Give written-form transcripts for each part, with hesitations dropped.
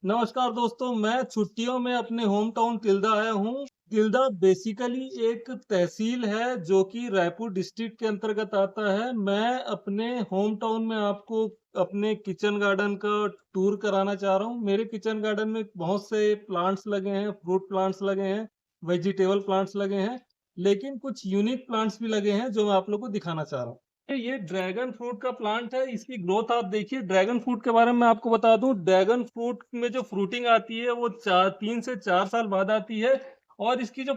नमस्कार दोस्तों, मैं छुट्टियों में अपने होम टाउन तिल्दा आया हूँ। तिल्दा बेसिकली एक तहसील है जो कि रायपुर डिस्ट्रिक्ट के अंतर्गत आता है। मैं अपने होम टाउन में आपको अपने किचन गार्डन का टूर कराना चाह रहा हूँ। मेरे किचन गार्डन में बहुत से प्लांट्स लगे हैं, फ्रूट प्लांट्स लगे हैं, वेजिटेबल प्लांट्स लगे हैं, लेकिन कुछ यूनिक प्लांट्स भी लगे हैं जो मैं आप लोगों को दिखाना चाह रहा हूँ। ये ड्रैगन फ्रूट का प्लांट है। इसकी ग्रोथ आप देखिए। ड्रैगन फ्रूट के बारे में मैं आपको बता दूं, ड्रैगन फ्रूट में जो फ्रूटिंग आती है वो 3 से 4 साल बाद आती है। और इसकी जो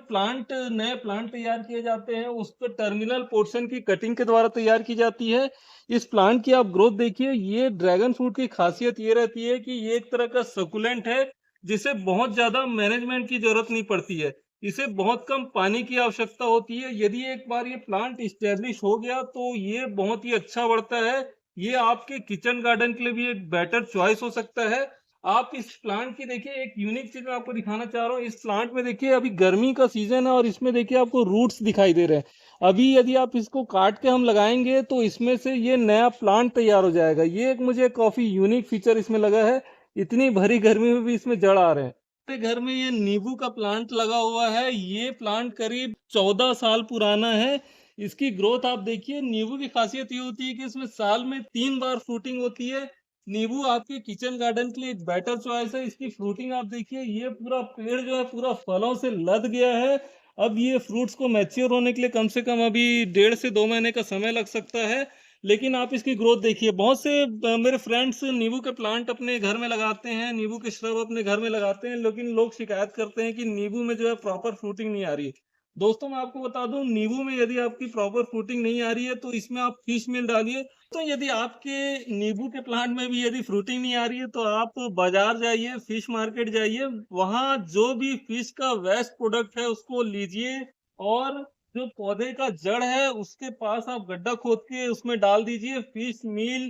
नए प्लांट तैयार किए जाते हैं उसको टर्मिनल पोर्शन की कटिंग के द्वारा तैयार की जाती है। इस प्लांट की आप ग्रोथ देखिए। ये ड्रैगन फ्रूट की खासियत ये रहती है कि ये एक तरह का सकुलेंट है जिसे बहुत ज्यादा मैनेजमेंट की जरूरत नहीं पड़ती है। इसे बहुत कम पानी की आवश्यकता होती है। यदि एक बार ये प्लांट इस्टेब्लिश हो गया तो ये बहुत ही अच्छा बढ़ता है। ये आपके किचन गार्डन के लिए भी एक बेटर चॉइस हो सकता है। आप इस प्लांट की देखिए, एक यूनिक चीज मैं आपको दिखाना चाह रहा हूँ। इस प्लांट में देखिए अभी गर्मी का सीजन है और इसमें देखिए आपको रूट्स दिखाई दे रहे हैं। अभी यदि आप इसको काट के हम लगाएंगे तो इसमें से ये नया प्लांट तैयार हो जाएगा। ये एक मुझे काफी यूनिक फीचर इसमें लगा है। इतनी भरी गर्मी में भी इसमें जड़ आ रहे हैं। मेरे घर में ये नींबू का प्लांट लगा हुआ है। ये प्लांट करीब 14 साल पुराना है। इसकी ग्रोथ आप देखिए। नींबू की खासियत ये होती है कि इसमें साल में 3 बार फ्रूटिंग होती है। नींबू आपके किचन गार्डन के लिए एक बेटर चॉइस है। इसकी फ्रूटिंग आप देखिए। ये पूरा पेड़ जो है पूरा फलों से लद गया है। अब ये फ्रूट्स को मैच्योर होने के लिए कम से कम अभी 1.5 से 2 महीने का समय लग सकता है। लेकिन आप इसकी ग्रोथ देखिए। बहुत से मेरे फ्रेंड्स नींबू के प्लांट अपने घर में लगाते हैं, नींबू के श्रब अपने घर में लगाते हैं, लेकिन लोग शिकायत करते हैं कि नींबू में जो है प्रॉपर फ्रूटिंग नहीं आ रही है। दोस्तों मैं आपको बता दूं, नींबू में यदि आपकी प्रॉपर फ्रूटिंग नहीं आ रही है तो इसमें आप फिश मील डालिए। तो यदि आपके नींबू के प्लांट में भी यदि फ्रूटिंग नहीं आ रही है तो आप बाजार जाइए, फिश मार्केट जाइए, वहां जो भी फिश का वेस्ट प्रोडक्ट है उसको लीजिए। और जो पौधे का जड़ है उसके पास आप गड्ढा खोद के उसमें डाल दीजिए फिश मील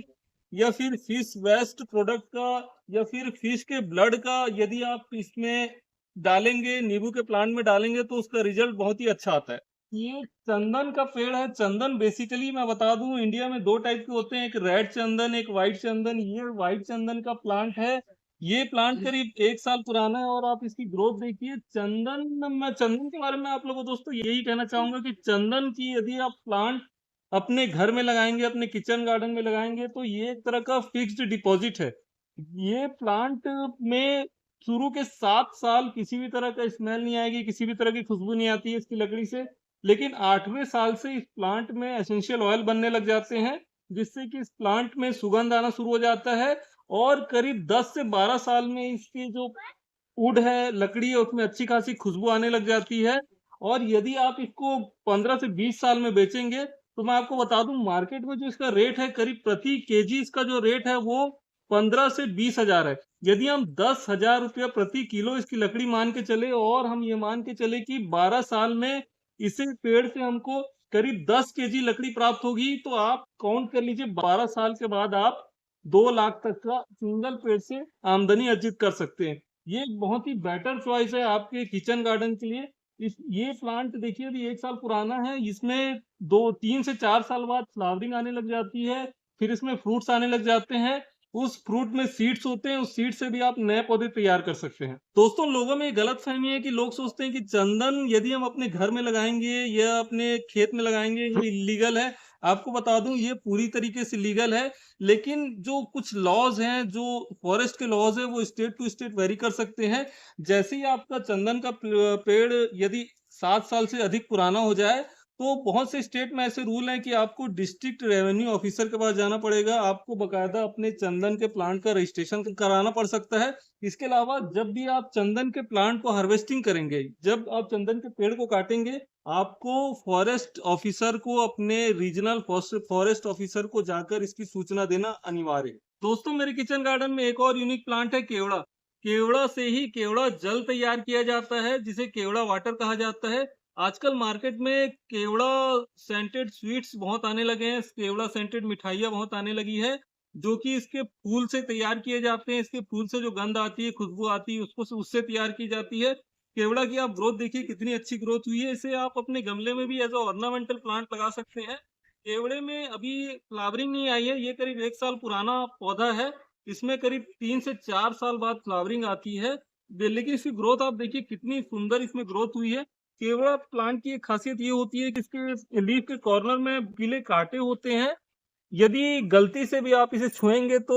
या फिर फिश वेस्ट प्रोडक्ट का या फिर फिश के ब्लड का। यदि आप इसमें डालेंगे, नींबू के प्लांट में डालेंगे तो उसका रिजल्ट बहुत ही अच्छा आता है। ये चंदन का पेड़ है। चंदन बेसिकली मैं बता दूं, इंडिया में 2 टाइप के होते हैं, एक रेड चंदन, एक व्हाइट चंदन। ये व्हाइट चंदन का प्लांट है। ये प्लांट करीब 1 साल पुराना है और आप इसकी ग्रोथ देखिए। मैं चंदन के बारे में आप लोगों को दोस्तों यही कहना चाहूंगा कि चंदन की यदि आप प्लांट अपने घर में लगाएंगे, अपने किचन गार्डन में लगाएंगे तो ये एक तरह का फिक्स्ड डिपॉजिट है। ये प्लांट में शुरू के 7 साल किसी भी तरह का स्मेल नहीं आएगी, किसी भी तरह की खुशबू नहीं आती है इसकी लकड़ी से। लेकिन 8वें साल से इस प्लांट में एसेंशियल ऑयल बनने लग जाते हैं, जिससे कि इस प्लांट में सुगंध आना शुरू हो जाता है। और करीब 10 से 12 साल में इसकी जो वुड है, लकड़ी है, उसमें अच्छी खासी खुशबू आने लग जाती है। और यदि आप इसको 15 से 20 साल में बेचेंगे तो मैं आपको बता दूं, मार्केट में जो इसका रेट है करीब प्रति केजी इसका जो रेट है वो 15 से 20 हजार है। यदि हम 10 हजार रुपया प्रति किलो इसकी लकड़ी मान के चले और हम ये मान के चले कि 12 साल में इसे पेड़ से हमको करीब 10 केजी लकड़ी प्राप्त होगी, तो आप काउंट कर लीजिए 12 साल के बाद आप 2 लाख तक का सिंगल पेड़ से आमदनी अर्जित कर सकते हैं। ये एक बहुत ही बेटर चॉइस है आपके किचन गार्डन के लिए। ये प्लांट देखिए अभी 1 साल पुराना है। इसमें 3 से 4 साल बाद फ्लावरिंग आने लग जाती है। फिर इसमें फ्रूट्स आने लग जाते हैं। उस फ्रूट में सीड्स होते हैं, उस सीड से भी आप नए पौधे तैयार कर सकते हैं। दोस्तों लोगों में गलत फहमी है कि लोग सोचते हैं कि चंदन यदि हम अपने घर में लगाएंगे या अपने खेत में लगाएंगे ये इलीगल है। आपको बता दूं ये पूरी तरीके से लीगल है। लेकिन जो कुछ लॉज हैं, जो फॉरेस्ट के लॉज है, वो स्टेट टू स्टेट वेरी कर सकते हैं। जैसे ही आपका चंदन का पेड़ यदि 7 साल से अधिक पुराना हो जाए तो बहुत से स्टेट में ऐसे रूल हैं कि आपको डिस्ट्रिक्ट रेवेन्यू ऑफिसर के पास जाना पड़ेगा। आपको बकायदा अपने चंदन के प्लांट का रजिस्ट्रेशन कराना पड़ सकता है। इसके अलावा जब भी आप चंदन के प्लांट को हार्वेस्टिंग करेंगे, जब आप चंदन के पेड़ को काटेंगे, आपको फॉरेस्ट ऑफिसर को, अपने रीजनल फॉरेस्ट ऑफिसर को जाकर इसकी सूचना देना अनिवार्य है। दोस्तों मेरे किचन गार्डन में एक और यूनिक प्लांट है, केवड़ा। केवड़ा से ही केवड़ा जल तैयार किया जाता है जिसे केवड़ा वाटर कहा जाता है। आजकल मार्केट में केवड़ा सेंटेड स्वीट्स बहुत आने लगे हैं। केवड़ा सेंटेड मिठाइयाँ बहुत आने लगी है जो कि इसके फूल से तैयार किए जाते हैं। इसके फूल से जो गंध आती है, खुशबू आती है, उसको उससे तैयार की जाती है। केवड़ा की आप ग्रोथ देखिए कितनी अच्छी ग्रोथ हुई है। इसे आप अपने गमले में भी एज अ ऑर्नामेंटल प्लांट लगा सकते हैं। केवड़े में अभी फ्लावरिंग नहीं आई है। ये करीब 1 साल पुराना पौधा है। इसमें करीब 3 से 4 साल बाद फ्लावरिंग आती है। लेकिन इसकी ग्रोथ आप देखिए कितनी सुंदर इसमें ग्रोथ हुई है। केवड़ा प्लांट की एक खासियत ये होती है कि इसके लीफ के कॉर्नर में पीले कांटे होते हैं। यदि गलती से भी आप इसे छुएंगे तो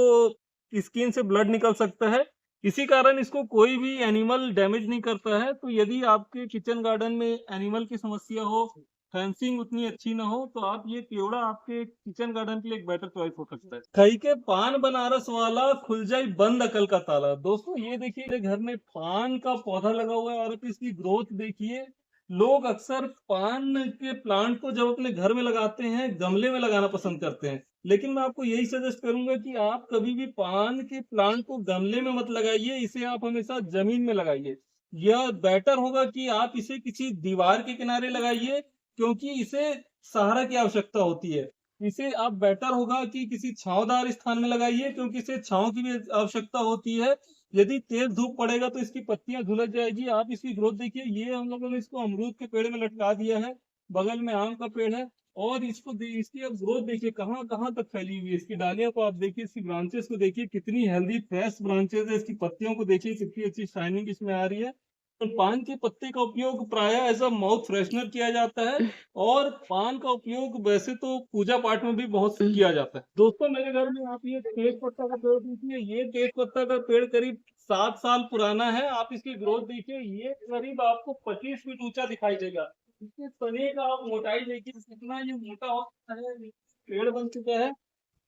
स्किन से ब्लड निकल सकता है। इसी कारण इसको कोई भी एनिमल डैमेज नहीं करता है। तो यदि आपके किचन गार्डन में एनिमल की समस्या हो, फेंसिंग उतनी अच्छी ना हो, तो आप ये केवड़ा आपके किचन गार्डन के लिए एक बेटर चॉइस हो सकता है। कई के पान बनारस वाला खुल जाए बंद अकल का ताला। दोस्तों ये देखिए मेरे घर में पान का पौधा लगा हुआ है और आप इसकी ग्रोथ देखिए। लोग अक्सर पान के प्लांट को जब अपने घर में लगाते हैं, गमले में लगाना पसंद करते हैं। लेकिन मैं आपको यही सजेस्ट करूंगा कि आप कभी भी पान के प्लांट को गमले में मत लगाइए, इसे आप हमेशा जमीन में लगाइए। यह बेटर होगा कि आप इसे किसी दीवार के किनारे लगाइए, क्योंकि इसे सहारा की आवश्यकता होती है। इसे आप बेटर होगा कि किसी छांवदार स्थान में लगाइए, क्योंकि इसे छांव की भी आवश्यकता होती है। यदि तेज धूप पड़ेगा तो इसकी पत्तियां झुलस जाएगी। आप इसकी ग्रोथ देखिए, ये हम लोगों ने इसको अमरूद के पेड़ में लटका दिया है, बगल में आम का पेड़ है। और इसकी अब ग्रोथ देखिए कहाँ कहाँ तक फैली हुई है। इसकी डालियों को आप देखिए, इसकी ब्रांचेस को देखिए कितनी हेल्दी फ्रेश ब्रांचेस है। इसकी पत्तियों को देखिए कितनी अच्छी शाइनिंग इसमें आ रही है। तो पान के पत्ते का उपयोग प्रायः एज अ माउथ फ्रेशनर किया जाता है। और पान का उपयोग वैसे तो पूजा पाठ में भी बहुत किया जाता है। दोस्तों मेरे घर में आप ये तेज पत्ता का पेड़ देखिए, ये तेज पत्ता का पेड़ करीब 7 साल पुराना है। आप इसकी ग्रोथ देखिए, ये करीब आपको 25 फीट ऊंचा दिखाई देगा। इसके तने का आप मोटाई देखिए कितना ये मोटा हो सकता है, पेड़ बन चुका है।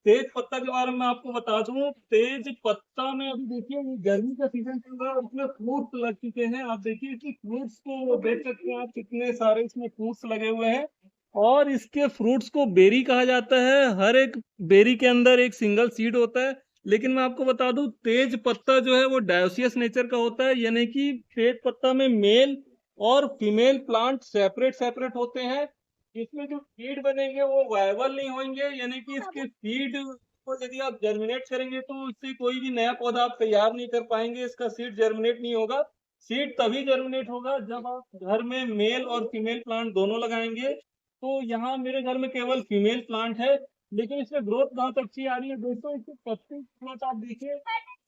तेज पत्ता के बारे में आपको बता दूं, तेज पत्ता में अभी देखिए ये गर्मी का सीजन चल रहा है, उसमें फ्रूट्स लग चुके हैं। आप देखिए इसकी फ्रूट्स को देख सकते हैं आप, कितने सारे इसमें फ्रूट्स लगे हुए हैं। और इसके फ्रूट्स को बेरी कहा जाता है। हर एक बेरी के अंदर एक सिंगल सीड होता है। लेकिन मैं आपको बता दूं, तेज पत्ता जो है वो डायोसियस नेचर का होता है, यानी कि तेज पत्ता में मेल और फीमेल प्लांट सेपरेट सेपरेट होते हैं। इसमें जो सीड बनेंगे वो वायबल नहीं होंगे, यानी कि इसके सीड को यदि आप जर्मिनेट करेंगे तो इससे कोई भी नया पौधा आप तैयार नहीं कर पाएंगे। इसका सीड जर्मिनेट नहीं होगा। सीड तभी जर्मिनेट होगा जब आप घर में मेल और फीमेल प्लांट दोनों लगाएंगे। तो यहाँ मेरे घर में केवल फीमेल प्लांट है, लेकिन इसमें ग्रोथ बहुत अच्छी आ रही है। दोस्तों इसके पत्ते ग्रोथ आप देखिए,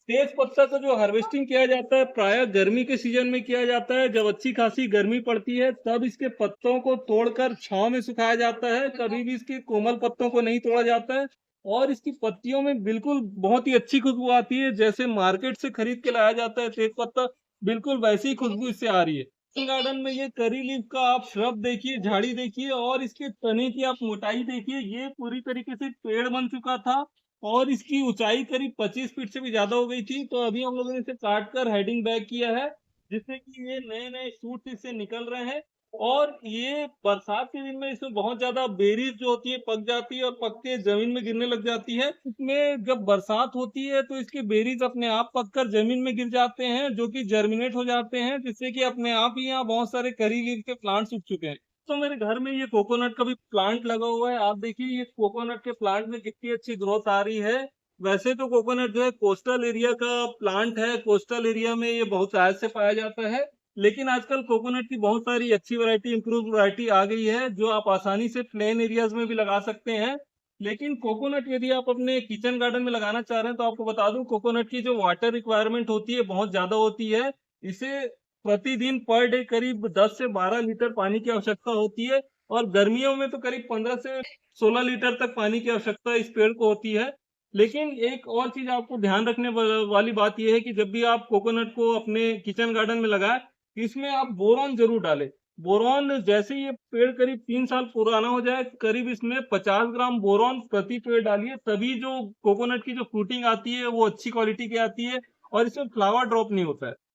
तेज पत्ता का जो हार्वेस्टिंग किया जाता है प्राय गर्मी के सीजन में किया जाता है। जब अच्छी खासी गर्मी पड़ती है तब इसके पत्तों को तोड़कर छांव में सुखाया जाता है। कभी भी इसके कोमल पत्तों को नहीं तोड़ा जाता है। और इसकी पत्तियों में बिल्कुल बहुत ही अच्छी खुशबू आती है, जैसे मार्केट से खरीद के लाया जाता है तेज पत्ता, बिल्कुल वैसी ही खुशबू इससे आ रही है। गार्डन में ये करी लीफ का आप श्रब देखिए, झाड़ी देखिए, और इसके तने की आप मोटाई देखिए। ये पूरी तरीके से पेड़ बन चुका था और इसकी ऊंचाई करीब 25 फीट से भी ज्यादा हो गई थी। तो अभी हम लोगों ने इसे काट कर हेडिंग बैक किया है, जिससे कि ये नए नए शूट इससे निकल रहे हैं। और ये बरसात के दिन में इसमें बहुत ज्यादा बेरीज जो होती है पक जाती है और पक के जमीन में गिरने लग जाती है। इसमें जब बरसात होती है तो इसके बेरीज अपने आप पककर जमीन में गिर जाते हैं, जो कि जर्मिनेट हो जाते हैं, जिससे कि अपने आप ही यहाँ बहुत सारे करी लीफ के प्लांट्स उग चुके हैं। तो मेरे घर में ये कोकोनट का भी प्लांट लगा हुआ है। आप देखिए ये कोकोनट के प्लांट में कितनी अच्छी ग्रोथ आ रही है। वैसे तो कोकोनट जो है कोस्टल एरिया का प्लांट है, कोस्टल एरिया में ये बहुत शायद से पाया जाता है। लेकिन आजकल कोकोनट की बहुत सारी अच्छी वैरायटी, इंप्रूव वैरायटी आ गई है, जो आप आसानी से प्लेन एरियाज में भी लगा सकते हैं। लेकिन कोकोनट यदि आप अपने किचन गार्डन में लगाना चाह रहे हैं तो आपको बता दूं, कोकोनट की जो वाटर रिक्वायरमेंट होती है बहुत ज्यादा होती है। इसे प्रतिदिन पर डे करीब 10 से 12 लीटर पानी की आवश्यकता होती है। और गर्मियों में तो करीब 15 से 16 लीटर तक पानी की आवश्यकता इस पेड़ को होती है। लेकिन एक और चीज आपको ध्यान रखने वाली बात यह है कि जब भी आप कोकोनट को अपने किचन गार्डन में लगाएं, इसमें आप बोरॉन जरूर डालें। बोरॉन जैसे ये पेड़ करीब 3 साल पुराना हो जाए, करीब इसमें 50 ग्राम बोरॉन प्रति पेड़ डालिए, तभी जो कोकोनट की जो फ्रूटिंग आती है वो अच्छी क्वालिटी की आती है और इसमें फ्लावर ड्रॉप नहीं होता है।